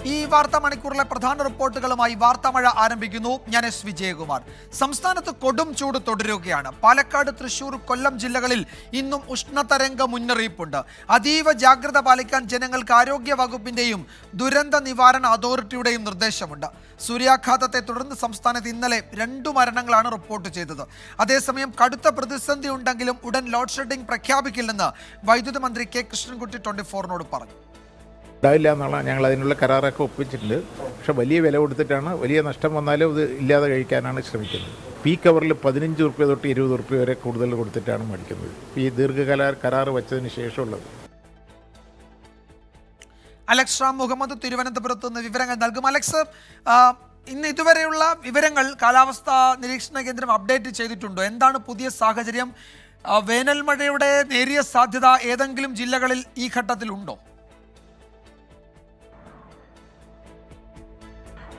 ഈ വാർത്താ മണിക്കൂറിലെ പ്രധാന റിപ്പോർട്ടുകളുമായി വാർത്താമഴ ആരംഭിക്കുന്നു. ഞാൻ എസ് വിജയകുമാർ. സംസ്ഥാനത്ത് കൊടും ചൂട് തുടരുകയാണ്. പാലക്കാട്, തൃശൂർ, കൊല്ലം ജില്ലകളിൽ ഇന്നും ഉഷ്ണതരംഗ മുന്നറിയിപ്പുണ്ട്. അതീവ ജാഗ്രത പാലിക്കാൻ ജനങ്ങൾക്ക് ആരോഗ്യ വകുപ്പിന്റെയും ദുരന്ത നിവാരണ അതോറിറ്റിയുടെയും നിർദ്ദേശമുണ്ട്. സൂര്യാഘാതത്തെ തുടർന്ന് സംസ്ഥാനത്ത് ഇന്നലെ 2 മരണങ്ങളാണ് റിപ്പോർട്ട് ചെയ്തത്. അതേസമയം കടുത്ത പ്രതിസന്ധി ഉണ്ടെങ്കിലും ഉടൻ ലോഡ് ഷെഡിംഗ് പ്രഖ്യാപിക്കില്ലെന്ന് വൈദ്യുതി മന്ത്രി കെ കൃഷ്ണൻകുട്ടി 24നോട് പറഞ്ഞു. ഉണ്ടാവില്ല എന്നുള്ള ഞങ്ങൾ അതിനുള്ള കരാറൊക്കെ ഒപ്പിച്ചിട്ടുണ്ട്. പക്ഷെ വലിയ വില കൊടുത്തിട്ടാണ്, വലിയ നഷ്ടം വന്നാലും ഇത് ഇല്ലാതെ കഴിക്കാനാണ് ശ്രമിക്കുന്നത്. പീക്ക് അവറിൽ 15 റുപ്യ തൊട്ട് 20 റുപ്യ വരെ കൂടുതൽ കൊടുത്തിട്ടാണ് മേടിക്കുന്നത്. ഈ ദീർഘകാല കരാർ വെച്ചതിന് ശേഷമുള്ളത്. അലക്സ് റാം മുഹമ്മദ് തിരുവനന്തപുരത്ത് നിന്ന് വിവരങ്ങൾ നൽകും. അലക്സ്, ഇന്ന് ഇതുവരെയുള്ള വിവരങ്ങൾ കാലാവസ്ഥാ നിരീക്ഷണ കേന്ദ്രം അപ്ഡേറ്റ് ചെയ്തിട്ടുണ്ടോ? എന്താണ് പുതിയ സാഹചര്യം? വേനൽ മഴയുടെ നേരിയ സാധ്യത ഏതെങ്കിലും ജില്ലകളിൽ ഈ ഘട്ടത്തിലുണ്ടോ?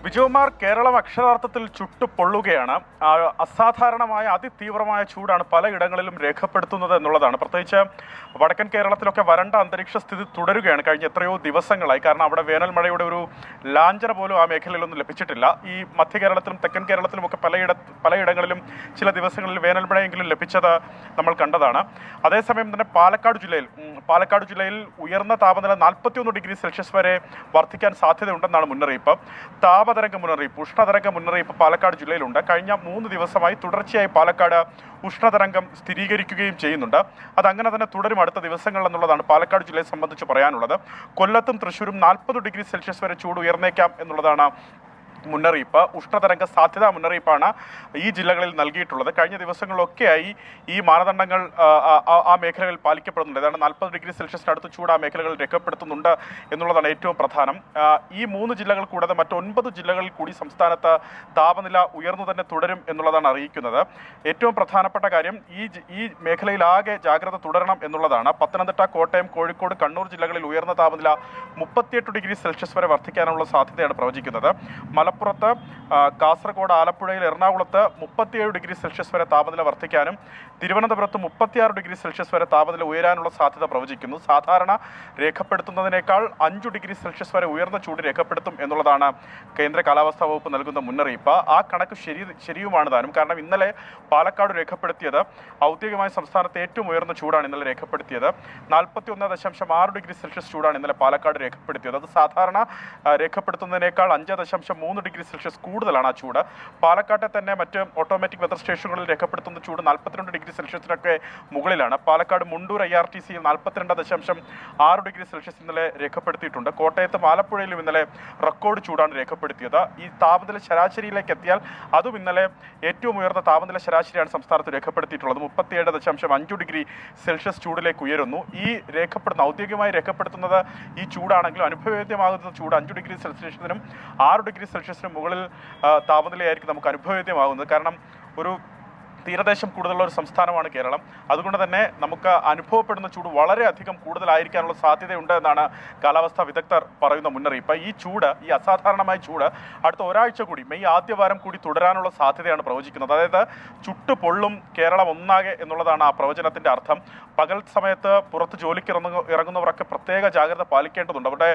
വിജയകുമാർ, കേരളം അക്ഷരാർത്ഥത്തിൽ ചുട്ടുപൊള്ളുകയാണ്. അസാധാരണമായ അതിതീവ്രമായ ചൂടാണ് പലയിടങ്ങളിലും രേഖപ്പെടുത്തുന്നത് എന്നുള്ളതാണ്. പ്രത്യേകിച്ച് വടക്കൻ കേരളത്തിലൊക്കെ വരണ്ട അന്തരീക്ഷ സ്ഥിതി തുടരുകയാണ് കഴിഞ്ഞ എത്രയോ ദിവസങ്ങളായി. കാരണം അവിടെ വേനൽ മഴയുടെ ഒരു ലാഞ്ചന പോലും ആ മേഖലയിലൊന്നും ലഭിച്ചിട്ടില്ല. ഈ മധ്യ കേരളത്തിലും തെക്കൻ കേരളത്തിലും ഒക്കെ പലയിടങ്ങളിലും ചില ദിവസങ്ങളിൽ വേനൽ മഴയെങ്കിലും ലഭിച്ചത് നമ്മൾ കണ്ടതാണ്. അതേസമയം തന്നെ പാലക്കാട് ജില്ലയിൽ ഉയർന്ന താപനില 41 ഡിഗ്രി സെൽഷ്യസ് വരെ വർദ്ധിക്കാൻ സാധ്യതയുണ്ടെന്നാണ് മുന്നറിയിപ്പ്. ഉഷ്ണതരംഗ മുന്നറിയിപ്പ് പാലക്കാട് ജില്ലയിലുണ്ട്. കഴിഞ്ഞ 3 ദിവസമായി തുടർച്ചയായി പാലക്കാട് ഉഷ്ണതരംഗം സ്ഥിരീകരിക്കുകയും ചെയ്യുന്നുണ്ട്. അതങ്ങനെ തന്നെ തുടരും അടുത്ത ദിവസങ്ങളിൽ എന്നുള്ളതാണ് പാലക്കാട് ജില്ലയെ സംബന്ധിച്ച് പറയാനുള്ളത്. കൊല്ലത്തും തൃശ്ശൂരും 40 ഡിഗ്രി സെൽഷ്യസ് വരെ ചൂട് ഉയർന്നേക്കാം എന്നുള്ളതാണ് മുന്നറിയിപ്പ്. ഉഷ്ണതരംഗ സാധ്യതാ മുന്നറിയിപ്പാണ് ഈ ജില്ലകളിൽ നൽകിയിട്ടുള്ളത്. കഴിഞ്ഞ ദിവസങ്ങളിലൊക്കെയായി ഈ മാനദണ്ഡങ്ങൾ ആ മേഖലകളിൽ പാലിക്കപ്പെടുന്നുണ്ട്. ഏതാണ്ട് 40 ഡിഗ്രി സെൽഷ്യസിനടുത്ത് ചൂട് ആ മേഖലകളിൽ രേഖപ്പെടുത്തുന്നുണ്ട് എന്നുള്ളതാണ് ഏറ്റവും പ്രധാനം. ഈ 3 ജില്ലകൾ കൂടാതെ മറ്റ് 9 ജില്ലകളിൽ കൂടി സംസ്ഥാനത്ത് താപനില ഉയർന്നു തന്നെ തുടരും എന്നുള്ളതാണ് അറിയിക്കുന്നത്. ഏറ്റവും പ്രധാനപ്പെട്ട കാര്യം ഈ മേഖലയിലാകെ ജാഗ്രത തുടരണം എന്നുള്ളതാണ്. പത്തനംതിട്ട, കോട്ടയം, കോഴിക്കോട്, കണ്ണൂർ ജില്ലകളിൽ ഉയർന്ന താപനില 38 ഡിഗ്രി സെൽഷ്യസ് വരെ വർദ്ധിക്കാനുള്ള സാധ്യതയാണ് പ്രവചിക്കുന്നത്. മലപ്പുറത്ത്, കാസർഗോഡ്, ആലപ്പുഴയിൽ, എറണാകുളത്ത് 37 ഡിഗ്രി സെൽഷ്യസ് വരെ താപനില വർദ്ധിക്കാനും തിരുവനന്തപുരത്ത് 36 ഡിഗ്രി സെൽഷ്യസ് വരെ താപനില ഉയരാനുള്ള സാധ്യത പ്രവചിക്കുന്നു. സാധാരണ രേഖപ്പെടുത്തുന്നതിനേക്കാൾ 5 ഡിഗ്രി സെൽഷ്യസ് വരെ ഉയർന്ന ചൂട് രേഖപ്പെടുത്തും എന്നുള്ളതാണ് കേന്ദ്ര കാലാവസ്ഥാ വകുപ്പ് നൽകുന്ന മുന്നറിയിപ്പ്. ആ കണക്ക് ശരിയുമാണ് താനും. കാരണം ഇന്നലെ പാലക്കാട് രേഖപ്പെടുത്തിയത് ഔദ്യോഗികമായി സംസ്ഥാനത്ത് ഏറ്റവും ഉയർന്ന ചൂടാണ് ഇന്നലെ രേഖപ്പെടുത്തിയത്. 41.6 ഡിഗ്രി സെൽഷ്യസ് ചൂടാണ് ഇന്നലെ പാലക്കാട് രേഖപ്പെടുത്തിയത്. അത് സാധാരണ രേഖപ്പെടുത്തുന്നതിനേക്കാൾ 5.3 ഡിഗ്രി സെൽഷ്യസ് കൂടുതലാണ് ആ ചൂട്. പാലക്കാട്ടെ തന്നെ മറ്റ് ഓട്ടോമാറ്റിക് വെതർ സ്റ്റേഷനുകളിൽ രേഖപ്പെടുത്തുന്ന ചൂട് 42 ഡിഗ്രി സെൽഷ്യസിനൊക്കെ മുകളിലാണ്. പാലക്കാട് മുണ്ടൂർ IRTCയിൽ 42.6 ഡിഗ്രി സെൽഷ്യസ് ഇന്നലെ രേഖപ്പെടുത്തിയിട്ടുണ്ട്. കോട്ടയത്തും ആലപ്പുഴയിലും ഇന്നലെ റെക്കോർഡ് ചൂടാണ് രേഖപ്പെടുത്തിയത്. ഈ താപനില ശരാശരിയിലേക്ക് എത്തിയാൽ അതും ഇന്നലെ ഏറ്റവും ഉയർന്ന താപനില ശരാശരിയാണ് സംസ്ഥാനത്ത് രേഖപ്പെടുത്തിയിട്ടുള്ളത്. 37.5 ഡിഗ്രി സെൽഷ്യസ് ചൂടിലേക്ക് ഉയരുന്നു. ഈ ഔദ്യോഗികമായി രേഖപ്പെടുത്തുന്നത് ഈ ചൂടാണെങ്കിലും അനുഭവവേദ്യമാകുന്ന ചൂട് 5 ഡിഗ്രി സെൽഷ്യസിനും 6 ഡിഗ്രി സെൽഷ്യസിന് മുകളിൽ താപനിലയായിരിക്കും നമുക്ക് അനുഭവവേദ്യമാകുന്നത്. കാരണം ഒരു തീരദേശം കൂടുതലുള്ള ഒരു സംസ്ഥാനമാണ് കേരളം. അതുകൊണ്ട് തന്നെ നമുക്ക് അനുഭവപ്പെടുന്ന ചൂട് വളരെയധികം കൂടുതലായിരിക്കാനുള്ള സാധ്യതയുണ്ട് എന്നാണ് കാലാവസ്ഥാ വിദഗ്ധർ പറയുന്ന മുന്നറിയിപ്പ്. ഈ അസാധാരണമായ ചൂട് അടുത്ത ഒരാഴ്ച കൂടി, മെയ് ആദ്യവാരം കൂടി തുടരാനുള്ള സാധ്യതയാണ് പ്രവചിക്കുന്നത്. അതായത് ചുട്ടുപൊള്ളും കേരളം ഒന്നാകെ എന്നുള്ളതാണ് ആ പ്രവചനത്തിൻ്റെ അർത്ഥം. പകൽ സമയത്ത് പുറത്ത് ജോലിക്ക് ഇറങ്ങുന്നവരൊക്കെ പ്രത്യേക ജാഗ്രത പാലിക്കേണ്ടതുണ്ട്. അവരുടെ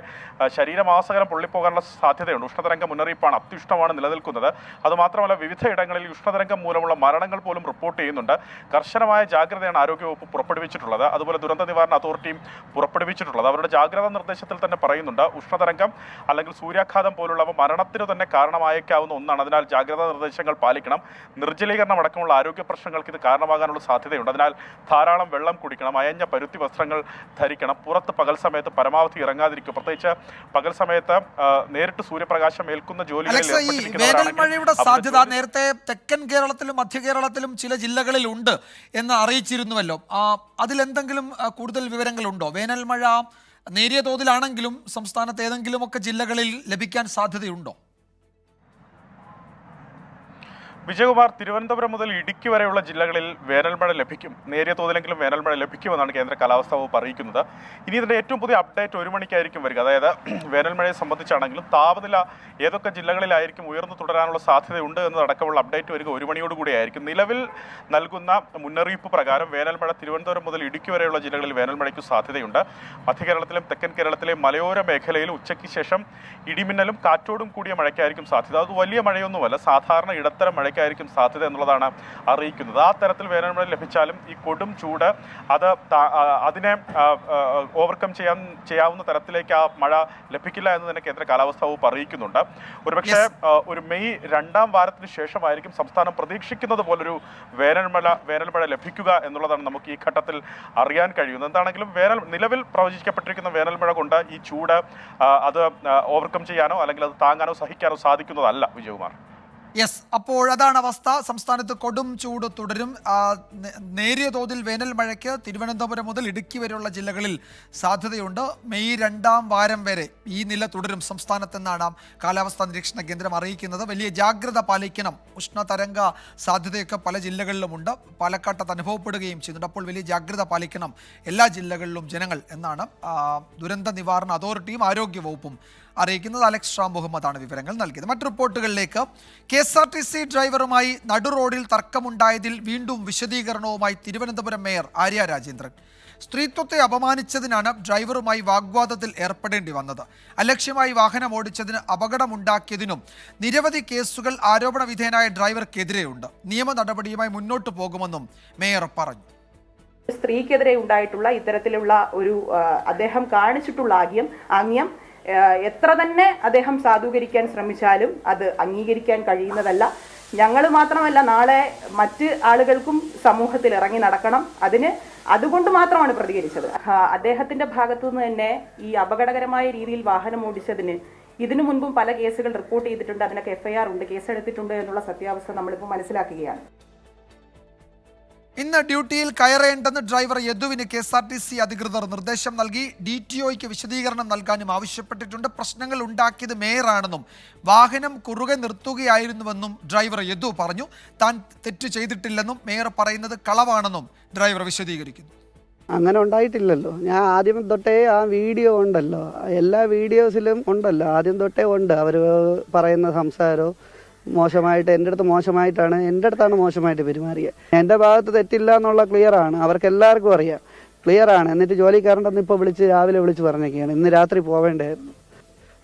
ശരീരമാസകലം പൊള്ളിപ്പോകാനുള്ള സാധ്യതയുണ്ട്. ഉഷ്ണതരംഗ മുന്നറിയിപ്പാണ്, അത്യുഷ്ണമാണ് നിലനിൽക്കുന്നത്. അതുമാത്രമല്ല വിവിധ ഇടങ്ങളിൽ ഉഷ്ണതരംഗം മൂലമുള്ള മരണങ്ങൾ പോലും റിപ്പോർട്ട് ചെയ്യുന്നുണ്ട്. കർശനമായ ജാഗ്രതയാണ് ആരോഗ്യവകുപ്പ് പുറപ്പെടുവിച്ചിട്ടുള്ളത്. അതുപോലെ ദുരന്ത നിവാരണ അതോറിറ്റിയും പുറപ്പെടുവിച്ചിട്ടുള്ളത്. അവരുടെ ജാഗ്രതാ നിർദ്ദേശത്തിൽ തന്നെ പറയുന്നുണ്ട് ഉഷ്ണതരംഗം അല്ലെങ്കിൽ സൂര്യാഘാതം പോലുള്ളവ മരണത്തിന് തന്നെ കാരണമായേക്കാവുന്ന ഒന്നാണ്. അതിനാൽ ജാഗ്രതാ നിർദ്ദേശങ്ങൾ പാലിക്കണം. നിർജ്ജലീകരണം അടക്കമുള്ള ആരോഗ്യ പ്രശ്നങ്ങൾക്ക് ഇത് കാരണമാകാനുള്ള സാധ്യതയുണ്ട്. അതിനാൽ ധാരാളം വെള്ളം കുടിക്കണം, അയഞ്ഞ പരുത്തി വസ്ത്രങ്ങൾ ധരിക്കണം, പുറത്ത് പകൽ സമയത്ത് പരമാവധി ഇറങ്ങാതിരിക്കും. പ്രത്യേകിച്ച് പകൽ സമയത്ത് നേരിട്ട് സൂര്യപ്രകാശം ഏൽക്കുന്ന ജോലികളിൽ സാധ്യത നേരത്തെ തെക്കൻ കേരളത്തിലും മധ്യ കേരളത്തിലും ചില ജില്ലകളിൽ ഉണ്ട് എന്ന് അറിയിച്ചിരുന്നുവല്ലോ. അതിലെന്തെങ്കിലും കൂടുതൽ വിവരങ്ങളുണ്ടോ? വേനൽ മഴ നേരിയ തോതിലാണെങ്കിലും സംസ്ഥാനത്ത് ഏതെങ്കിലുമൊക്കെ ജില്ലകളിൽ ലഭിക്കാൻ സാധ്യതയുണ്ടോ? വിജയകുമാർ, തിരുവനന്തപുരം മുതൽ ഇടുക്കി വരെയുള്ള ജില്ലകളിൽ വേനൽമഴ ലഭിക്കും. നേരിയ തോതിലെങ്കിലും വേനൽമഴ ലഭിക്കുമെന്നാണ് കേന്ദ്ര കാലാവസ്ഥാ വകുപ്പ് അറിയിക്കുന്നത്. ഇനി ഇതിന്റെ ഏറ്റവും പുതിയ അപ്ഡേറ്റ് 1 മണിക്കായിരിക്കും വരിക. അതായത് വേനൽമഴയെ സംബന്ധിച്ചാണെങ്കിലും താപനില ഏതൊക്കെ ജില്ലകളിലായിരിക്കും ഉയർന്നു തുടരാനുള്ള സാധ്യതയുണ്ട് എന്നതടക്കമുള്ള അപ്ഡേറ്റ് വരിക 1 മണിയോടുകൂടിയായിരിക്കും. നിലവിൽ നൽകുന്ന മുന്നറിയിപ്പ് പ്രകാരം വേനൽമഴ തിരുവനന്തപുരം മുതൽ ഇടുക്കി വരെയുള്ള ജില്ലകളിൽ വേനൽമഴയ്ക്ക് സാധ്യതയുണ്ട്. മധ്യ കേരളത്തിലും തെക്കൻ കേരളത്തിലെയും മലയോര മേഖലയിൽ ഉച്ചയ്ക്ക് ശേഷം ഇടിമിന്നലും കാറ്റോടും കൂടിയ മഴയ്ക്കായിരിക്കും സാധ്യത. അത് വലിയ മഴയൊന്നുമല്ല, സാധാരണ ഇടത്തരം മഴയ്ക്കായിരിക്കും സാധ്യത എന്നുള്ളതാണ് അറിയിക്കുന്നത്. ആ തരത്തിൽ വേനൽമഴ ലഭിച്ചാലും ഈ കൊടും ചൂട് അതിനെ ഓവർകം ചെയ്യാവുന്ന തരത്തിലേക്ക് ആ മഴ ലഭിക്കില്ല എന്ന് തന്നെ കേന്ദ്ര കാലാവസ്ഥാ വകുപ്പ് അറിയിക്കുന്നുണ്ട്. ഒരുപക്ഷെ ഒരു മെയ് 2ാം വാരത്തിന് ശേഷമായിരിക്കും സംസ്ഥാനം പ്രതീക്ഷിക്കുന്നത് പോലൊരു വേനൽമഴ ലഭിക്കുക എന്നുള്ളതാണ് നമുക്ക് ഈ ഘട്ടത്തിൽ അറിയാൻ കഴിയുന്നത്. എന്താണെങ്കിലും നിലവിൽ പ്രവചിക്കപ്പെട്ടിരിക്കുന്ന വേനൽമഴ കൊണ്ട് ഈ ചൂട് അത് ഓവർകം ചെയ്യാനോ അല്ലെങ്കിൽ അത് താങ്ങാനോ സഹിക്കാനോ സാധിക്കുന്നതല്ല. വിജയകുമാർ, യെസ്, അപ്പോൾ അതാണ് അവസ്ഥ. സംസ്ഥാനത്ത് കൊടും ചൂട് തുടരും. നേരിയ തോതിൽ വേനൽ മഴയ്ക്ക് തിരുവനന്തപുരം മുതൽ ഇടുക്കി വരെയുള്ള ജില്ലകളിൽ സാധ്യതയുണ്ട്. മെയ് 2ാം വാരം വരെ ഈ നില തുടരും സംസ്ഥാനത്തെന്നാണ് കാലാവസ്ഥാ നിരീക്ഷണ കേന്ദ്രം അറിയിക്കുന്നത്. വലിയ ജാഗ്രത പാലിക്കണം. ഉഷ്ണതരംഗ സാധ്യതയൊക്കെ പല ജില്ലകളിലുമുണ്ട്. പാലക്കാട്ട് അനുഭവപ്പെടുകയും ചെയ്യുന്നുണ്ട്. അപ്പോൾ വലിയ ജാഗ്രത പാലിക്കണം എല്ലാ ജില്ലകളിലും ജനങ്ങൾ എന്നാണ് ദുരന്ത നിവാരണ അതോറിറ്റിയും ആരോഗ്യവകുപ്പും അറിയിക്കുന്നത്. അലക്സ് ഷാ മുഹമ്മദാണ് വിവരങ്ങൾ നൽകിയത്. മറ്റു റിപ്പോർട്ടുകളിലേക്ക്. KSRTC ഡ്രൈവറുമായി നടുറോഡിൽ തർക്കമുണ്ടായതിൽ വീണ്ടും വിശദീകരണവുമായി തിരുവനന്തപുരം മേയർ ആര്യ രാജേന്ദ്രൻ. സ്ത്രീത്വത്തെ അപമാനിച്ചതിനാണ് ഡ്രൈവറുമായി വാഗ്വാദത്തിൽ ഏർപ്പെടേണ്ടി വന്നത്. അലക്ഷ്യമായി വാഹനം ഓടിച്ചതിന് അപകടമുണ്ടാക്കിയതിനും നിരവധി കേസുകൾ ആരോപണ വിധേയനായ ഡ്രൈവർക്കെതിരെയുണ്ട്. നിയമ നടപടിയുമായി മുന്നോട്ടു പോകുമെന്നും മേയർ പറഞ്ഞു. സ്ത്രീക്കെതിരെ ഉണ്ടായിട്ടുള്ള ഇത്തരത്തിലുള്ള ഒരു അദ്ദേഹം കാണിച്ചിട്ടുള്ള ആംഗ്യം എത്ര തന്നെ അദ്ദേഹം സാധൂകരിക്കാൻ ശ്രമിച്ചാലും അത് അംഗീകരിക്കാൻ കഴിയുന്നതല്ല. ഞങ്ങൾ മാത്രമല്ല, നാളെ മറ്റ് ആളുകൾക്കും സമൂഹത്തിൽ ഇറങ്ങി നടക്കണം. അതുകൊണ്ട് മാത്രമാണ് പ്രതികരിച്ചത്. അദ്ദേഹത്തിന്റെ ഭാഗത്തു നിന്ന് തന്നെ ഈ അപകടകരമായ രീതിയിൽ വാഹനം ഓടിച്ചതിന് ഇതിനു മുൻപും പല കേസുകൾ റിപ്പോർട്ട് ചെയ്തിട്ടുണ്ട്. അതിനൊക്കെ FIR ഉണ്ട്, കേസെടുത്തിട്ടുണ്ട് എന്നുള്ള സത്യാവസ്ഥ നമ്മളിപ്പോൾ മനസ്സിലാക്കുകയാണ്. ഇന്ന് ഡ്യൂട്ടിയിൽ കയറേണ്ടെന്ന് ഡ്രൈവർ യദുവിന് KSRTC അധികൃതർ നിർദ്ദേശം നൽകി. DTOയ്ക്ക് വിശദീകരണം നൽകാനും ആവശ്യപ്പെട്ടിട്ടുണ്ട്. പ്രശ്നങ്ങൾ ഉണ്ടാക്കിയത് മേയറാണെന്നും വാഹനം കുറുകെ നിർത്തുകയായിരുന്നുവെന്നും ഡ്രൈവർ യദു പറഞ്ഞു. താൻ തെറ്റ് ചെയ്തിട്ടില്ലെന്നും മേയർ പറയുന്നത് കളവാണെന്നും ഡ്രൈവർ വിശദീകരിക്കുന്നു. അങ്ങനെ ഉണ്ടായിട്ടില്ലല്ലോ. ഞാൻ ആദ്യം തൊട്ടേ ആ വീഡിയോ ഉണ്ടല്ലോ, എല്ലാ വീഡിയോസിലും ഉണ്ടല്ലോ, ആദ്യം തൊട്ടേ ഉണ്ട്. അവർ പറയുന്ന സംസാരവും മോശമായിട്ട് എൻ്റെ അടുത്താണ് മോശമായിട്ട് പെരുമാറിയത്. എൻ്റെ ഭാഗത്ത് തെറ്റില്ല എന്നുള്ള ക്ലിയറാണ്, അവർക്ക് എല്ലാവർക്കും അറിയാം, ക്ലിയറാണ്. എന്നിട്ട് ജോലിക്കാരൻ്റെ ഇപ്പോൾ രാവിലെ വിളിച്ച് പറഞ്ഞൊക്കെയാണ് ഇന്ന് രാത്രി പോവേണ്ടായിരുന്നു.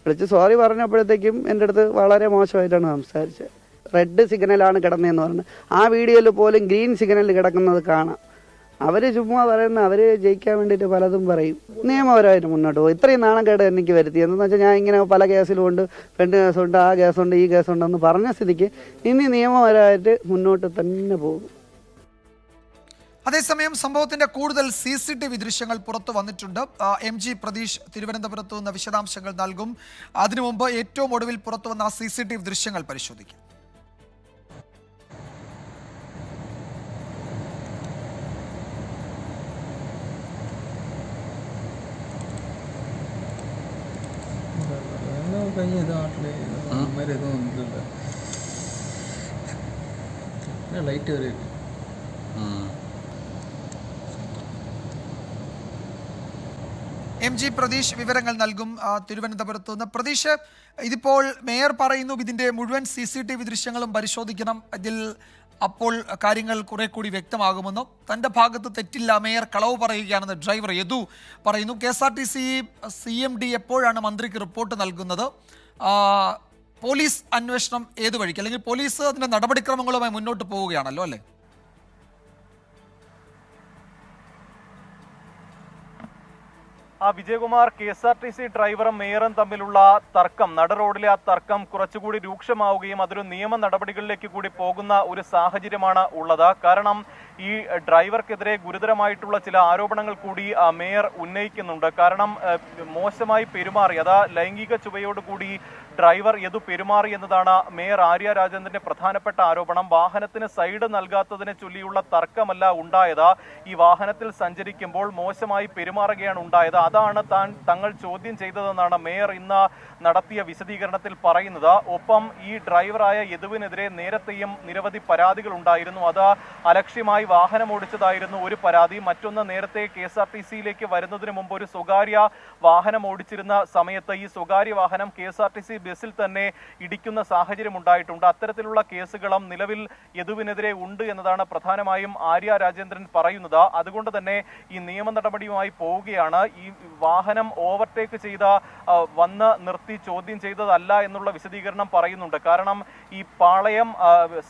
വിളിച്ച് സോറി പറഞ്ഞപ്പോഴത്തേക്കും എൻ്റെ അടുത്ത് വളരെ മോശമായിട്ടാണ് സംസാരിച്ചത്. റെഡ് സിഗ്നലാണ് കിടന്നതെന്ന് പറഞ്ഞു. ആ വീഡിയോയിൽ പോലും ഗ്രീൻ സിഗ്നൽ കിടക്കുന്നത് കാണാം. അവർ ചുമ്മാ പറയുന്ന, അവർ ജയിക്കാൻ വേണ്ടിയിട്ട് പലതും പറയും. നിയമപരമായിട്ട് മുന്നോട്ട് പോകും. ഇത്രയും നാണം കേട് എനിക്ക് വരുത്തി. എന്തെന്ന് വെച്ചാൽ ഞാൻ ഇങ്ങനെ പല കേസിലും ഉണ്ട്, പെണ്ണ് കേസുണ്ട്, ആ കേസുണ്ട്, ഈ കേസുണ്ടെന്ന് പറഞ്ഞ സ്ഥിതിക്ക് ഇനി നിയമപരമായിട്ട് മുന്നോട്ട് തന്നെ പോകും. അതേസമയം സംഭവത്തിന്റെ കൂടുതൽ CCTV ദൃശ്യങ്ങൾ പുറത്തു വന്നിട്ടുണ്ട്. MG പ്രതീഷ് തിരുവനന്തപുരത്ത് നിന്ന് വിശദാംശങ്ങൾ നൽകും. അതിനു മുമ്പ് ഏറ്റവും ഒടുവിൽ പുറത്തു വന്ന CCTV ദൃശ്യങ്ങൾ പരിശോധിക്കും. ലൈറ്റ് വരെ MG പ്രതീഷ് വിവരങ്ങൾ നൽകും തിരുവനന്തപുരത്ത് നിന്ന്. പ്രതീഷ്, ഇതിപ്പോൾ മേയർ പറയുന്നു ഇതിന്റെ മുഴുവൻ CCTV ദൃശ്യങ്ങളും പരിശോധിക്കണം, ഇതിൽ അപ്പോൾ കാര്യങ്ങൾ കുറെ കൂടി വ്യക്തമാകുമെന്നും തൻ്റെ ഭാഗത്ത് തെറ്റില്ല, മേയർ കളവ് പറയുകയാണെന്ന് ഡ്രൈവർ യദു പറയുന്നു. KSRTC CMD എപ്പോഴാണ് മന്ത്രിക്ക് റിപ്പോർട്ട് നൽകുന്നത്? പോലീസ് അന്വേഷണം ഏത് വഴിക്ക്, അല്ലെങ്കിൽ പോലീസ് അതിൻ്റെ നടപടിക്രമങ്ങളുമായി മുന്നോട്ട് പോവുകയാണല്ലോ അല്ലേ? വിജയകുമാർ, KSRTC ഡ്രൈവറും മേയറും തമ്മിലുള്ള തർക്കം, നടുറോഡിലെ ആ തർക്കം കുറച്ചുകൂടി രൂക്ഷമാവുകയും അതൊരു നിയമ നടപടികളിലേക്ക് കൂടി പോകുന്ന ഒരു സാഹചര്യമാണ് ഉള്ളത്. കാരണം ഈ ഡ്രൈവർക്കെതിരെ ഗുരുതരമായിട്ടുള്ള ചില ആരോപണങ്ങൾ കൂടി മേയർ ഉന്നയിക്കുന്നുണ്ട്. കാരണം മോശമായി പെരുമാറി, അതാ ലൈംഗിക ചുവയോടുകൂടി ഡ്രൈവർ യദു പെരുമാറി എന്നതാണ് മേയർ ആര്യ രാജേന്ദ്രന്റെ പ്രധാനപ്പെട്ട ആരോപണം. വാഹനത്തിന് സൈഡ് നൽകാത്തതിനെ ചൊല്ലിയുള്ള തർക്കമല്ല ഉണ്ടായത്, ഈ വാഹനത്തിൽ സഞ്ചരിക്കുമ്പോൾ മോശമായി പെരുമാറുകയാണ് ഉണ്ടായത്. അതാണ് തങ്ങൾ ചോദ്യം ചെയ്തതെന്നാണ് മേയർ ഇന്ന് നടത്തിയ വിശദീകരണത്തിൽ പറയുന്നത്. ഒപ്പം ഈ ഡ്രൈവറായ യദുവിനെതിരെ നേരത്തെയും നിരവധി പരാതികൾ ഉണ്ടായിരുന്നു. അത് അലക്ഷ്യമായി വാഹനം ഓടിച്ചതായിരുന്നു ഒരു പരാതി. മറ്റൊന്ന്, നേരത്തെ KSRTCയിലേക്ക് വരുന്നതിന് മുമ്പ് ഒരു സ്വകാര്യ വാഹനം ഓടിച്ചിരുന്ന സമയത്ത് ഈ സ്വകാര്യ വാഹനം KSRTC ബസ്സിൽ തന്നെ ഇടിക്കുന്ന സാഹചര്യം ഉണ്ടായിട്ടുണ്ട്. അത്തരത്തിലുള്ള കേസുകളും നിലവിൽ യദുവിനെതിരെ ഉണ്ട് എന്നതാണ് പ്രധാനമായും ആര്യ രാജേന്ദ്രൻ പറയുന്നത്. അതുകൊണ്ട് തന്നെ ഈ നിയമ നടപടിയുമായി പോവുകയാണ്. ഈ വാഹനം ഓവർടേക്ക് ചെയ്ത വന്ന് നിർത്തി ചോദ്യം ചെയ്തതല്ല എന്നുള്ള വിശദീകരണം പറയുന്നുണ്ട്. കാരണം ഈ പാളയം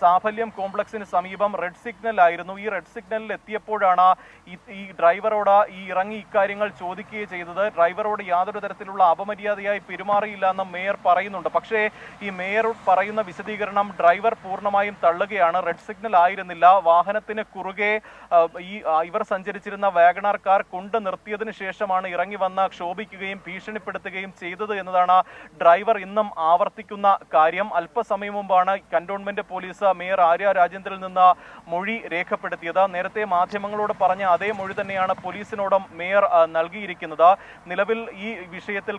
സാഫല്യം കോംപ്ലക്സിന് സമീപം റെഡ് സിഗ്നൽ ആയിരുന്നു. ഈ റെഡ് സിഗ്നലിൽ എത്തിയപ്പോഴാണ് ഈ ഡ്രൈവറോട് ഇറങ്ങി ഇക്കാര്യങ്ങൾ ചോദിക്കുകയും ചെയ്തത്. ഡ്രൈവറോട് യാതൊരു തരത്തിലുള്ള അപമര്യാദയായി പെരുമാറിയില്ല എന്ന് മേയർ പറയുന്നുണ്ട്. പക്ഷേ ഈ മേയർ പറയുന്ന വിശദീകരണം ഡ്രൈവർ പൂർണ്ണമായും തള്ളുകയാണ്. റെഡ് സിഗ്നൽ ആയിരുന്നില്ല, വാഹനത്തിന് കുറുകെ ഇവർ സഞ്ചരിച്ചിരുന്ന വാഗണാർ കാർ കൊണ്ട് നിർത്തിയതിനു ശേഷമാണ് ഇറങ്ങി വന്ന് ക്ഷോഭിക്കുകയും ഭീഷണിപ്പെടുത്തുകയും ചെയ്തത് എന്നതാണ് ഡ്രൈവർ ഇന്നും ആവർത്തിക്കുന്ന കാര്യം. അല്പസമയം മുമ്പാണ് കന്റോൺമെന്റ് പോലീസ് മേയർ ആര്യ രാജേന്ദ്രനിൽ നിന്ന് മൊഴി രേഖപ്പെടുത്തിയത്. നേരത്തെ മാധ്യമങ്ങളോട് പറഞ്ഞ അതേ മൊഴി തന്നെയാണ് പോലീസിനോടും മേയർ നൽകിയിരിക്കുന്നത്. നിലവിൽ ഈ വിഷയത്തിൽ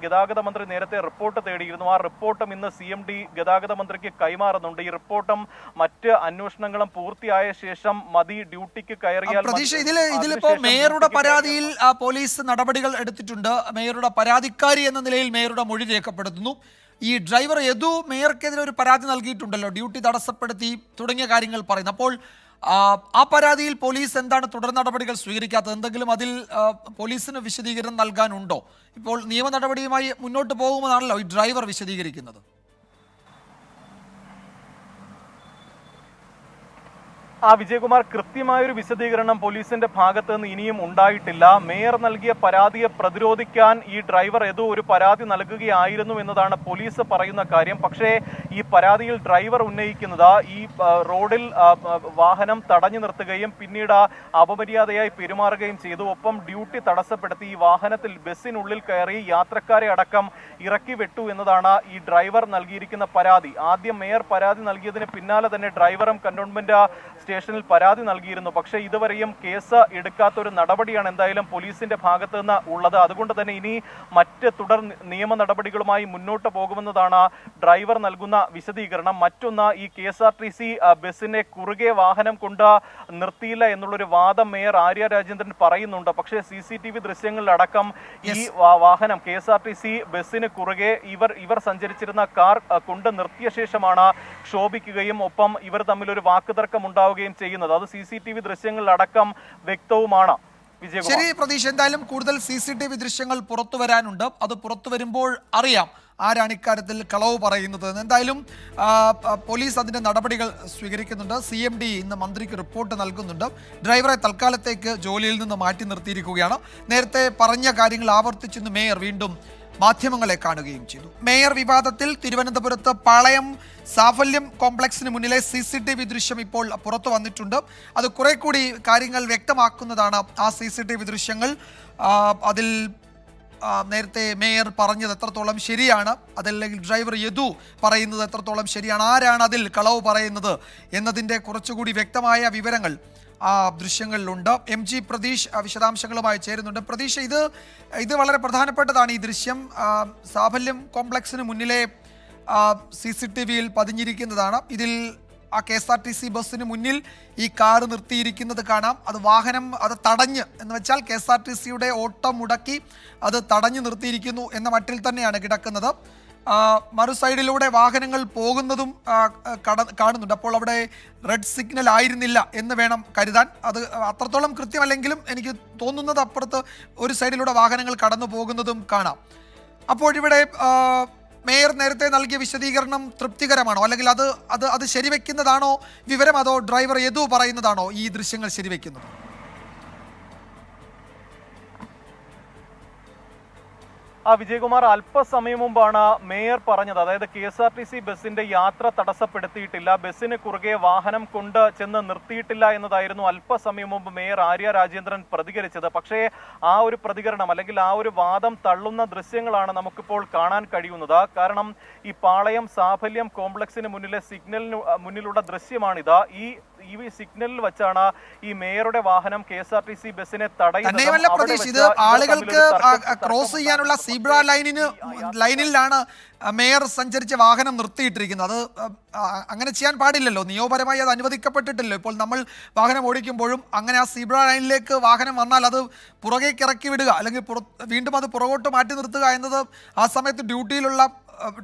ഗതാഗത മന്ത്രി നേരത്തെ റിപ്പോർട്ട് തേടിയിരുന്നു. ആ റിപ്പോർട്ടും ഇന്ന് CMD ഗതാഗത മന്ത്രിക്ക് കൈമാറുന്നുണ്ട്. ഈ റിപ്പോർട്ടും മറ്റ് അന്വേഷണങ്ങളും പൂർത്തിയായ ശേഷം മതി ഡ്യൂട്ടിക്ക് കയറിയാൽ. പ്രതീക്ഷ, ഇതിലിപ്പോ മേയറുടെ പരാതിയിൽ പോലീസ് നടപടികൾ എടുത്തിട്ടുണ്ട്. മേയറുടെ പരാതിക്കാരി എന്ന നിലയിൽ മേയറുടെ മൊഴി രേഖപ്പെടുത്തുന്നു. ഈ ഡ്രൈവർ യദു മേയർക്കെതിരെ ഒരു പരാതി നൽകിയിട്ടുണ്ടല്ലോ, ഡ്യൂട്ടി തടസ്സപ്പെടുത്തി തുടങ്ങിയ കാര്യങ്ങൾ പറയുന്നു. അപ്പോൾ ആ പരാതിയിൽ പോലീസ് എന്താണ് തുടർ നടപടികൾ സ്വീകരിക്കാത്തത്? എന്തെങ്കിലും അതിൽ പോലീസിന് വിശദീകരണം നൽകാനുണ്ടോ? ഇപ്പോൾ നിയമ നടപടിയുമായി മുന്നോട്ട് പോകുമെന്നാണല്ലോ ഈ ഡ്രൈവർ വിശദീകരിക്കുന്നത്. വിജയകുമാർ, കൃത്യമായൊരു വിശദീകരണം പോലീസിന്റെ ഭാഗത്ത് നിന്ന് ഇനിയും ഉണ്ടായിട്ടില്ല. മേയർ നൽകിയ പരാതിയെ പ്രതിരോധിക്കാൻ ഈ ഡ്രൈവർ ഏതോ ഒരു പരാതി നൽകുകയായിരുന്നു എന്നതാണ് പോലീസ് പറയുന്ന കാര്യം. പക്ഷേ ഈ പരാതിയിൽ ഡ്രൈവർ ഉന്നയിക്കുന്നത് ഈ റോഡിൽ വാഹനം തടഞ്ഞു നിർത്തുകയും പിന്നീട് അപമര്യാദയായി പെരുമാറുകയും ചെയ്തു. ഒപ്പം ഡ്യൂട്ടി തടസ്സപ്പെടുത്തി ഈ വാഹനത്തിൽ ബസ്സിനുള്ളിൽ കയറി യാത്രക്കാരെ അടക്കം ഇറക്കി വിട്ടു എന്നതാണ് ഈ ഡ്രൈവർ നൽകിയിരിക്കുന്ന പരാതി. ആദ്യം മേയർ പരാതി നൽകിയതിന് പിന്നാലെ തന്നെ ഡ്രൈവറും കന്റോൺമെന്റ് സ്റ്റേഷനിൽ പരാതി നൽകിയിരുന്നു. പക്ഷേ ഇതുവരെയും കേസ് എടുക്കാത്ത ഒരു നടപടിയാണ് എന്തായാലും പോലീസിന്റെ ഭാഗത്ത് നിന്ന് ഉള്ളത്. അതുകൊണ്ട് തന്നെ ഇനി മറ്റ് തുടർ നിയമ നടപടികളുമായി മുന്നോട്ട് പോകുമെന്നതാണ് ഡ്രൈവർ നൽകുന്ന വിശദീകരണം. മറ്റൊന്ന്, ഈ KSRTC ബസ്സിനെ കുറുകെ വാഹനം കൊണ്ട് നിർത്തിയില്ല എന്നുള്ളൊരു വാദം മേയർ ആര്യ രാജേന്ദ്രൻ പറയുന്നുണ്ട്. പക്ഷേ CCTV ദൃശ്യങ്ങളിലടക്കം ഈ വാഹനം KSRTC ബസ്സിന് കുറുകെ ഇവർ സഞ്ചരിച്ചിരുന്ന കാർ കൊണ്ട് നിർത്തിയ ശേഷമാണ് ക്ഷോഭിക്കുകയും ഒപ്പം ഇവർ തമ്മിൽ ഒരു വാക്കുതർക്കം ഉണ്ടാവുകയും ചെയ്യുന്നത്. അത് CCTV ദൃശ്യങ്ങളിലടക്കം വ്യക്തവുമാണ്. ശരി പ്രതീഷ്, എന്തായാലും കൂടുതൽ CCTV ദൃശ്യങ്ങൾ പുറത്തു വരാനുണ്ട്. അത് പുറത്തു വരുമ്പോൾ അറിയാം ആരാണ് ഇക്കാര്യത്തിൽ കളവ് പറയുന്നത്. എന്തായാലും പോലീസ് അതിൻ്റെ നടപടികൾ സ്വീകരിക്കുന്നുണ്ട്. CMD ഇന്ന് മന്ത്രിക്ക് റിപ്പോർട്ട് നൽകുന്നുണ്ട്. ഡ്രൈവറെ തൽക്കാലത്തേക്ക് ജോലിയിൽ നിന്ന് മാറ്റി നിർത്തിയിരിക്കുകയാണ്. നേരത്തെ പറഞ്ഞ കാര്യങ്ങൾ ആവർത്തിച്ചിന്ന് മേയർ വീണ്ടും മാധ്യമങ്ങളെ കാണുകയും ചെയ്തു. മേയർ വിവാദത്തിൽ തിരുവനന്തപുരത്ത് പാളയം സാഫല്യം കോംപ്ലക്സിന് മുന്നിലെ CCTV ദൃശ്യം ഇപ്പോൾ പുറത്തു വന്നിട്ടുണ്ട്. അത് കുറെ കൂടി കാര്യങ്ങൾ വ്യക്തമാക്കുന്നതാണ് ആ CCTV ദൃശ്യങ്ങൾ. അതിൽ നേരത്തെ മേയർ പറഞ്ഞത് എത്രത്തോളം ശരിയാണ്, അതല്ലെങ്കിൽ ഡ്രൈവർ യദു പറയുന്നത് എത്രത്തോളം ശരിയാണ്, ആരാണ് അതിൽ കളവ് പറയുന്നത് എന്നതിൻ്റെ കുറച്ചുകൂടി വ്യക്തമായ വിവരങ്ങൾ ആ ദൃശ്യങ്ങളിലുണ്ട്. MG പ്രതീഷ് വിശദാംശങ്ങളുമായി ചേരുന്നുണ്ട്. പ്രതീഷ്, ഇത് വളരെ പ്രധാനപ്പെട്ടതാണ്. ഈ ദൃശ്യം സാഫല്യം കോംപ്ലക്സിന് മുന്നിലെ CCTVയിൽ പതിഞ്ഞിരിക്കുന്നതാണ്. ഇതിൽ ആ KSRTC ബസ്സിന് മുന്നിൽ ഈ കാറ് നിർത്തിയിരിക്കുന്നത് കാണാം. വാഹനം അത് തടഞ്ഞ് എന്ന് വെച്ചാൽ KSRTCയുടെ ഓട്ടം മുടക്കി അത് തടഞ്ഞു നിർത്തിയിരിക്കുന്നു എന്ന മട്ടിൽ തന്നെയാണ് കിടക്കുന്നത്. മറു സൈഡിലൂടെ വാഹനങ്ങൾ പോകുന്നതും കാണുന്നുണ്ട്. അപ്പോൾ അവിടെ റെഡ് സിഗ്നൽ ആയിരുന്നില്ല എന്ന് വേണം കരുതാൻ. അത് അത്രത്തോളം കൃത്യമല്ലെങ്കിലും എനിക്ക് തോന്നുന്നത് അപ്പുറത്ത് ഒരു സൈഡിലൂടെ വാഹനങ്ങൾ കടന്നു പോകുന്നതും കാണാം. അപ്പോഴിവിടെ മേയർ നേരത്തെ നൽകിയ വിശദീകരണം തൃപ്തികരമാണോ, അല്ലെങ്കിൽ അത് ശരിവെക്കുന്നതാണോ വിവരം, അതോ ഡ്രൈവർ യദു പറയുന്നതാണോ ഈ ദൃശ്യങ്ങൾ ശരിവെക്കുന്നത്? വിജയകുമാർ, അല്പസമയം മുമ്പാണ് മേയർ പറഞ്ഞത്, അതായത് KSRTC ബസിന്റെ യാത്ര തടസ്സപ്പെടുത്തിയിട്ടില്ല, ബസ്സിന് കുറുകെ വാഹനം കൊണ്ട് ചെന്ന് നിർത്തിയിട്ടില്ല എന്നതായിരുന്നു അല്പസമയം മുമ്പ് മേയർ ആര്യ രാജേന്ദ്രൻ പ്രതികരിച്ചത്. പക്ഷേ ആ ഒരു പ്രതികരണം അല്ലെങ്കിൽ ആ ഒരു വാദം തള്ളുന്ന ദൃശ്യങ്ങളാണ് നമുക്കിപ്പോൾ കാണാൻ കഴിയുന്നത്. കാരണം ഈ പാളയം സാഫല്യം കോംപ്ലക്സിന് മുന്നിലെ സിഗ്നലിന് മുന്നിലുള്ള ദൃശ്യമാണിത്. ഈ സിഗ്നലിൽ വെച്ചാണ് ഈ മേയറുടെ വാഹനം KSRTC ബസ്സിനെ തന്നെയുമല്ല പ്രതീക്ഷ, ഇത് ആളുകൾക്ക് ക്രോസ് ചെയ്യാനുള്ള സീബ്ര ലൈനിലാണ് മേയർ സഞ്ചരിച്ച വാഹനം നിർത്തിയിട്ടിരിക്കുന്നത്. അത് അങ്ങനെ ചെയ്യാൻ പാടില്ലല്ലോ, നിയമപരമായി അത് അനുവദിക്കപ്പെട്ടിട്ടില്ലല്ലോ. ഇപ്പോൾ നമ്മൾ വാഹനം ഓടിക്കുമ്പോഴും അങ്ങനെ ആ സീബ്ര ലൈനിലേക്ക് വാഹനം വന്നാൽ അത് പുറകേക്ക് ഇറക്കി വിടുക അല്ലെങ്കിൽ വീണ്ടും അത് പുറകോട്ട് മാറ്റി നിർത്തുക എന്നത് ആ സമയത്ത് ഡ്യൂട്ടിയിലുള്ള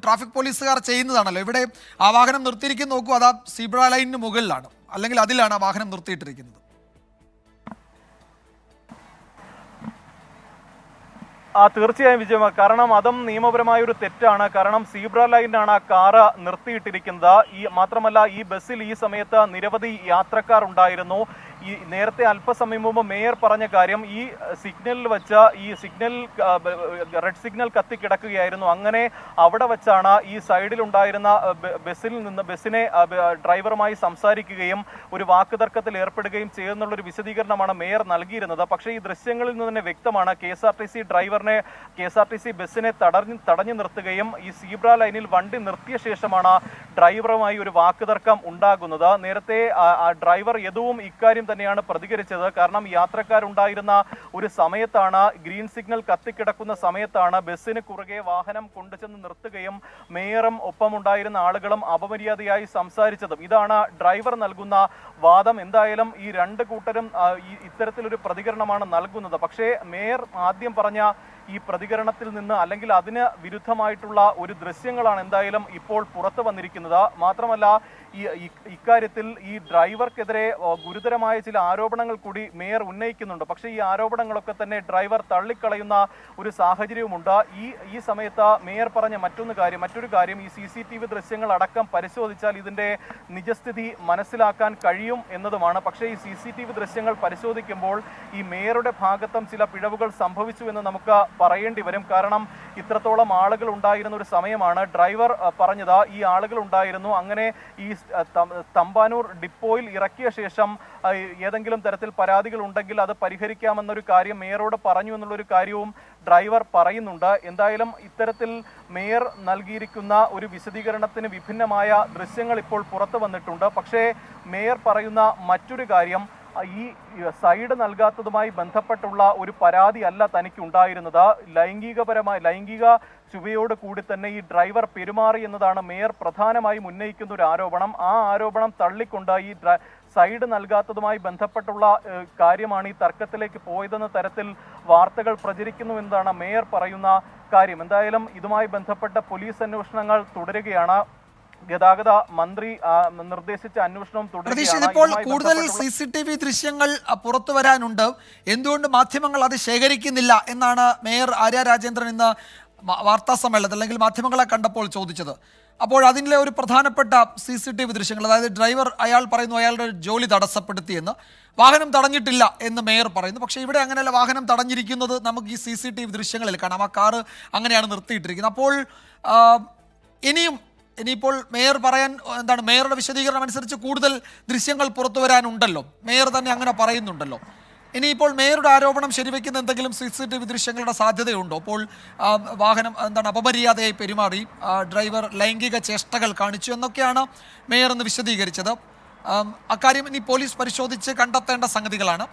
ട്രാഫിക് പോലീസുകാർ ചെയ്യുന്നതാണല്ലോ. ഇവിടെ ആ വാഹനം നിർത്തിയിരിക്കുന്ന നോക്കൂ, അത് ആ സീബ്ര ലൈനിന് മുകളിലാണ്, അല്ലെങ്കിൽ അതിലാണ് ആ വാഹനം നിർത്തിയിട്ടിരിക്കുന്നത്. തീർച്ചയായും വിജയകുമാർ, കാരണം അതും നിയമപരമായ ഒരു തെറ്റാണ്. കാരണം സീബ്ര ലൈനിലാണ് ആ കാറ് നിർത്തിയിട്ടിരിക്കുന്നത്. മാത്രമല്ല ഈ ബസ്സിൽ ഈ സമയത്ത് നിരവധി യാത്രക്കാർ ഉണ്ടായിരുന്നു. ഈ നേരത്തെ അല്പസമയം മുമ്പ് മേയർ പറഞ്ഞ കാര്യം, ഈ സിഗ്നലിൽ വെച്ച റെഡ് സിഗ്നൽ കത്തിക്കിടക്കുകയായിരുന്നു. അങ്ങനെ അവിടെ വെച്ചാണ് ഈ സൈഡിലുണ്ടായിരുന്ന ബസ്സിനെ ഡ്രൈവറുമായി സംസാരിക്കുകയും ഒരു വാക്കുതർക്കത്തിൽ ഏർപ്പെടുകയും ചെയ്യുന്നുള്ളൊരു വിശദീകരണമാണ് മേയർ നൽകിയിരുന്നത്. പക്ഷേ ഈ ദൃശ്യങ്ങളിൽ നിന്ന് തന്നെ വ്യക്തമാണ് KSRTC ബസ്സിനെ തടഞ്ഞു നിർത്തുകയും ഈ സീബ്ര ലൈനിൽ വണ്ടി നിർത്തിയ ശേഷമാണ് ഡ്രൈവറുമായി ഒരു വാക്കുതർക്കം ഉണ്ടാകുന്നത്. നേരത്തെ ഡ്രൈവർ യദുവും ഇക്കാര്യം തന്നെയാണ് പ്രതികരിച്ചത്. കാരണം യാത്രക്കാരുണ്ടായിരുന്ന ഒരു സമയത്താണ്, ഗ്രീൻ സിഗ്നൽ കത്തിക്കിടക്കുന്ന സമയത്താണ് ബസ്സിന് കുറുകെ വാഹനം കൊണ്ടുചെന്ന് നിർത്തുകയും മേയറും ഒപ്പമുണ്ടായിരുന്ന ആളുകളും അപമര്യാദയായി സംസാരിച്ചതും. ഇതാണ് ഡ്രൈവർ നൽകുന്ന വാദം. എന്തായാലും ഈ രണ്ട് കൂട്ടരും ഇത്തരത്തിലൊരു പ്രതികരണമാണ് നൽകുന്നത്. പക്ഷേ മേയർ ആദ്യം പറഞ്ഞ ഈ പ്രതികരണത്തിൽ നിന്ന് അല്ലെങ്കിൽ അതിന് വിരുദ്ധമായിട്ടുള്ള ഒരു ദൃശ്യങ്ങളാണ് എന്തായാലും ഇപ്പോൾ പുറത്തു വന്നിരിക്കുന്നത്. മാത്രമല്ല ഇക്കാര്യത്തിൽ ഈ ഡ്രൈവർക്കെതിരെ ഗുരുതരമായ ചില ആരോപണങ്ങൾ കൂടി മേയർ ഉന്നയിക്കുന്നുണ്ട്. പക്ഷേ ഈ ആരോപണങ്ങളൊക്കെ തന്നെ ഡ്രൈവർ തള്ളിക്കളയുന്ന ഒരു സാഹചര്യവുമുണ്ട്. ഈ സമയത്ത് മേയർ പറഞ്ഞ മറ്റൊരു കാര്യം ഈ CCTV ദൃശ്യങ്ങൾ അടക്കം പരിശോധിച്ചാൽ ഇതിന്റെ നിജസ്ഥിതി മനസ്സിലാക്കാൻ കഴിയും എന്നതുമാണ്. പക്ഷേ ഈ CCTV ദൃശ്യങ്ങൾ പരിശോധിക്കുമ്പോൾ ഈ മേയറുടെ ഭാഗത്തും ചില പിഴവുകൾ സംഭവിച്ചു എന്ന് നമുക്ക് പറയേണ്ടി വരും. കാരണം ഇത്രത്തോളം ആളുകൾ ഉണ്ടായിരുന്ന ഒരു സമയമാണ്. ഡ്രൈവർ പറഞ്ഞത് ഈ ആളുകൾ ഉണ്ടായിരുന്നു, അങ്ങനെ ഈ തമ്പാനൂർ ഡിപ്പോയിൽ ഇറക്കിയ ശേഷം ഏതെങ്കിലും തരത്തിൽ പരാതികൾ ഉണ്ടെങ്കിൽ അത് പരിഹരിക്കാമെന്നൊരു കാര്യം മേയറോട് പറഞ്ഞു എന്നുള്ളൊരു കാര്യവും ഡ്രൈവർ പറയുന്നുണ്ട്. എന്തായാലും ഇത്തരത്തിൽ മേയർ നൽകിയിരിക്കുന്ന ഒരു വിശദീകരണത്തിന് വിഭിന്നമായ ദൃശ്യങ്ങൾ ഇപ്പോൾ പുറത്തു വന്നിട്ടുണ്ട്. പക്ഷേ മേയർ പറയുന്ന മറ്റൊരു കാര്യം, ഈ സൈഡ് നൽകാത്തതുമായി ബന്ധപ്പെട്ടുള്ള ഒരു പരാതി അല്ല തനിക്ക് ഉണ്ടായിരുന്നത്. ലൈംഗിക ചുവയോട് കൂടി തന്നെ ഈ ഡ്രൈവർ പെരുമാറി എന്നതാണ് മേയർ പ്രധാനമായും ഉന്നയിക്കുന്ന ഒരു ആരോപണം. ആ ആരോപണം തള്ളിക്കൊണ്ട് ഈ സൈഡ് നൽകാത്തതുമായി ബന്ധപ്പെട്ടുള്ള കാര്യമാണ് ഈ തർക്കത്തിലേക്ക് പോയതെന്ന തരത്തിൽ വാർത്തകൾ പ്രചരിക്കുന്നു എന്നതാണ് മേയർ പറയുന്ന കാര്യം. എന്തായാലും ഇതുമായി ബന്ധപ്പെട്ട പോലീസ് അന്വേഷണങ്ങൾ തുടരുകയാണ്. ഗതാഗത മന്ത്രി നിർദ്ദേശിച്ച അന്വേഷണം തുടരുകയാണ്. ഇപ്പോൾ കൂടുതൽ CCTV ദൃശ്യങ്ങൾ പുറത്തു വരാനുണ്ട്. എന്തുകൊണ്ട് മാധ്യമങ്ങൾ അത് ശേഖരിക്കുന്നില്ല എന്നാണ് മേയർ ആര്യ രാജേന്ദ്രൻ ഇന്ന് വാർത്താ സമ്മേളനത്തിൽ അല്ലെങ്കിൽ മാധ്യമങ്ങളെ കണ്ടപ്പോൾ ചോദിച്ചത്. അപ്പോൾ അതിലെ ഒരു പ്രധാനപ്പെട്ട CCTV ദൃശ്യങ്ങൾ, അതായത് ഡ്രൈവർ അയാൾ പറയുന്നു അയാളുടെ ജോലി തടസ്സപ്പെടുത്തിയെന്ന്, വാഹനം തടഞ്ഞിട്ടില്ല എന്ന് മേയർ പറയുന്നു. പക്ഷേ ഇവിടെ അങ്ങനെയല്ല, വാഹനം തടഞ്ഞിരിക്കുന്നത് നമുക്ക് ഈ CCTV ദൃശ്യങ്ങളിൽ കാണാം. ആ കാറ് അങ്ങനെയാണ് നിർത്തിയിട്ടിരിക്കുന്നത്. അപ്പോൾ ഇനിയിപ്പോൾ മേയർ പറയാൻ എന്താണ്, മേയറുടെ വിശദീകരണം അനുസരിച്ച് കൂടുതൽ ദൃശ്യങ്ങൾ പുറത്തു വരാനുണ്ടല്ലോ, മേയർ തന്നെ അങ്ങനെ പറയുന്നുണ്ടല്ലോ. ഇനിയിപ്പോൾ മേയറുടെ ആരോപണം ശരിവെക്കുന്ന എന്തെങ്കിലും CCTV ദൃശ്യങ്ങളുടെ സാധ്യതയുണ്ടോ? അപ്പോൾ വാഹനം അപമര്യാദയായി പെരുമാറി, ഡ്രൈവർ ലൈംഗിക ചേഷ്ടകൾ കാണിച്ചു എന്നൊക്കെയാണ് മേയർ എന്ന് വിശദീകരിച്ചത്. അക്കാര്യം ഇനി പോലീസ് പരിശോധിച്ച് കണ്ടെത്തേണ്ട സംഗതികളാണ്.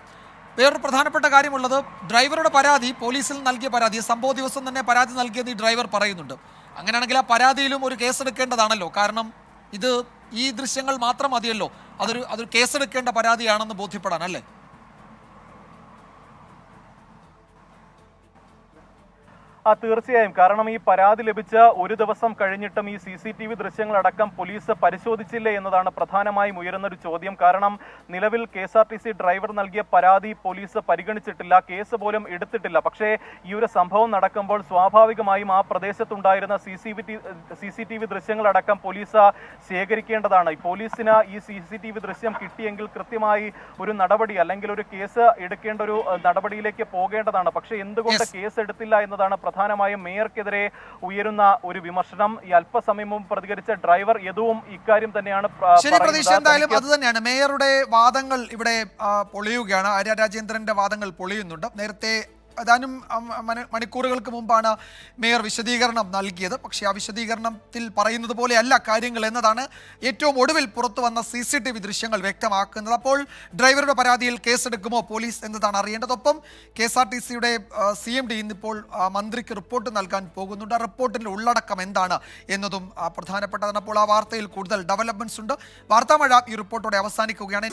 വേറൊരു പ്രധാനപ്പെട്ട കാര്യമുള്ളത്, ഡ്രൈവറുടെ പരാതി, പോലീസിൽ നൽകിയ പരാതി, സംഭവ ദിവസം തന്നെ പരാതി നൽകിയെന്ന് ഈ ഡ്രൈവർ പറയുന്നുണ്ട്. അങ്ങനെയാണെങ്കിൽ ആ പരാതിയിലും ഒരു കേസെടുക്കേണ്ടതാണല്ലോ. കാരണം ഈ ദൃശ്യങ്ങൾ മാത്രം മതിയല്ലോ അതൊരു കേസെടുക്കേണ്ട പരാതിയാണെന്ന് ബോധ്യപ്പെടാൻ, അല്ലേ? തീർച്ചയായും. കാരണം ഈ പരാതി ലഭിച്ച ഒരു ദിവസം കഴിഞ്ഞിട്ടും ഈ CCTV ദൃശ്യങ്ങളടക്കം പോലീസ് പരിശോധിച്ചില്ലേ എന്നതാണ് പ്രധാനമായും ഉയരുന്നൊരു ചോദ്യം. കാരണം നിലവിൽ KSRTC ഡ്രൈവർ നൽകിയ പരാതി പോലീസ് പരിഗണിച്ചിട്ടില്ല, കേസ് പോലും എടുത്തിട്ടില്ല. പക്ഷേ ഈ ഒരു സംഭവം നടക്കുമ്പോൾ സ്വാഭാവികമായും ആ പ്രദേശത്തുണ്ടായിരുന്ന CCTV ദൃശ്യങ്ങളടക്കം പോലീസ് ശേഖരിക്കേണ്ടതാണ്. പോലീസിന് ഈ CCTV ദൃശ്യം കിട്ടിയെങ്കിൽ കൃത്യമായി ഒരു നടപടി അല്ലെങ്കിൽ ഒരു കേസ് എടുക്കേണ്ട ഒരു നടപടിയിലേക്ക് പോകേണ്ടതാണ്. പക്ഷേ എന്തുകൊണ്ട് കേസ് എടുത്തില്ല എന്നതാണ് പ്രധാനമായും മേയർക്കെതിരെ ഉയരുന്ന ഒരു വിമർശനം. ഈ അല്പസമയം മുമ്പ് പ്രതികരിച്ച ഡ്രൈവർ യദുവും ഇക്കാര്യം തന്നെയാണ് ശരി പ്രതീക്ഷ, എന്തായാലും അത് തന്നെയാണ് മേയറുടെ വാദങ്ങൾ ഇവിടെ പൊളിയുകയാണ്. ആര്യ രാജേന്ദ്രന്റെ വാദങ്ങൾ പൊളിയുന്നുണ്ട്. നേരത്തെ ഏതാനും മണിക്കൂറുകൾക്ക് മുമ്പാണ് മേയർ വിശദീകരണം നൽകിയത്. പക്ഷേ ആ വിശദീകരണത്തിൽ പറയുന്നത് പോലെയല്ല കാര്യങ്ങൾ എന്നതാണ് ഏറ്റവും ഒടുവിൽ പുറത്തു വന്ന CCTV ദൃശ്യങ്ങൾ വ്യക്തമാക്കുന്നത്. അപ്പോൾ ഡ്രൈവറുടെ പരാതിയിൽ കേസെടുക്കുമോ പോലീസ് എന്നതാണ് അറിയേണ്ടത്. ഒപ്പം KSRTCയുടെ CMD ഇന്നിപ്പോൾ മന്ത്രിക്ക് റിപ്പോർട്ട് നൽകാൻ പോകുന്നുണ്ട്. ആ റിപ്പോർട്ടിൻ്റെ ഉള്ളടക്കം എന്താണ് എന്നതും പ്രധാനപ്പെട്ടതാണ്. അപ്പോൾ ആ വാർത്തയിൽ കൂടുതൽ ഡെവലപ്മെന്റ്സ് ഉണ്ട്. വാർത്താമഴ ഈ റിപ്പോർട്ടോടെ അവസാനിക്കുകയാണ്.